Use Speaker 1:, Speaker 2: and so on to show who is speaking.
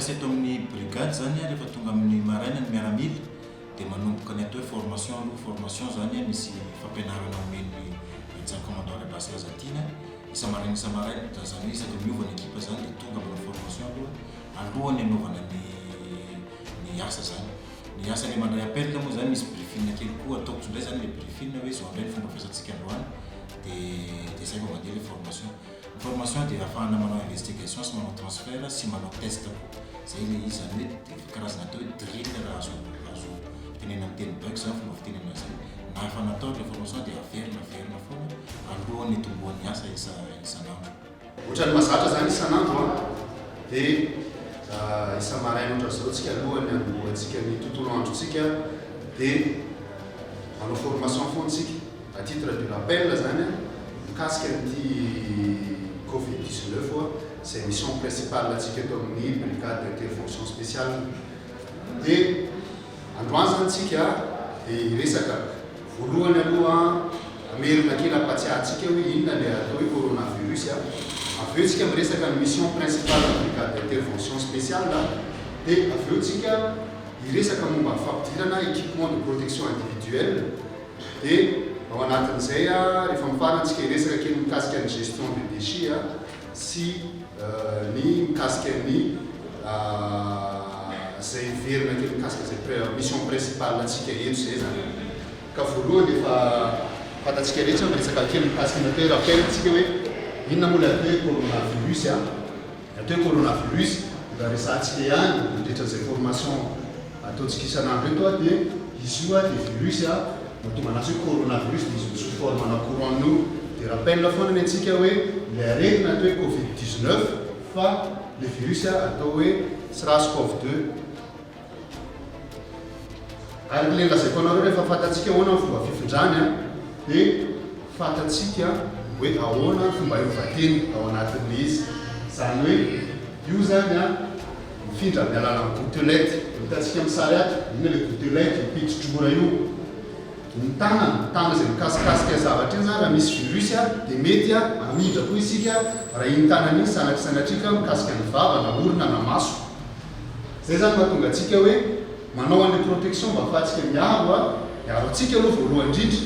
Speaker 1: fampiasa eto amin'ny brigade zany rehefa tonga amin'ny maraina ny miaramila dia manomboka ny atao hoe formation aloha formation zany misy fampianarana omeny médecin commandant de base Lazatina isa maraina zany hoe isaky miova ny ekipa zany dia tonga amin'ny formation alohany anaovana ny asa zany. Ny asa le mandray appel moa zany misy briefing kely koa ataoko tsindray zany le briefing hoe zao indray ny fomba fiasantsika androany dia zay vao mandeha le formation. Ny formation dia ahafahana manao investigation sy manao transfert sy manao test zay le izy zany hoe karazana atao hoe drill raha azo tenena amin'ny teny bac zany fomba fitenena zay na efa natao le formation dia averina foana alohan'ny tombohan'ny asa isanandro.
Speaker 2: Ohatrany mahazatra zany isanandro dia isa maraina ohatra zao tsika alohany anombohantsika ny tontolo androntsika dia manao formation foantsika à titre de rappel zany mikasika an'ity Covid-19 c'est mission principale atsika eto amin'ny brigade d'intervention spéciale dia androany zany tsika dia resaka voalohany aloha amerina kely ampatsiahantsika hoe inona le atao hoe coronavirus avy eo tsika miresaka ny mission principale de brigade d'intervention spéciale dia avy eo tsika iresaka momba ny fampidirana équipement de protection individuelle dia ao anatin'izay rehefa mifarantsika iresaka kely mikasika ny gestion de déchets sy ny mikasika ny zay verina kely mikasika zay mission principale atsika eto zay zany ka voalohany efa fantatsika rehetra miresaka kely mikasika ny atao rappel tsika hoe inona moa le atao hoe coronavirus atao hoe coronavirus da resantsika ihany mandritran'izay formation ataontsika isanandro eto dia izy io dia virus mahatonga anazy hoe coronavirus dia izy sous forme na courant nous dia rappel foana ny antsika hoe le aretina atao hoe Covid-19 fa le virus atao hoe SARS-CoV-2 ary le lazaiko anareo rehefa fantatsika ahoana ny fomba fifindrany dia fantatsika hoe ahoana ny fomba iovateny ao anatin'le izy zany hoe io zany mifindra amin'ny alalan'ny gouttelette hitantsika amin'ny sary ina le gouttelette pitsotrora io ny tanana zay mikasikasika zavatra iny zany raha misy virus dia mety amindra koa isika raha iny tanana iny sanatrika mikasika ny vava na orona na maso zay zany mahatonga atsika hoe manao an'le protection mba afahantsika miaro atsika aloha voalohany indrindra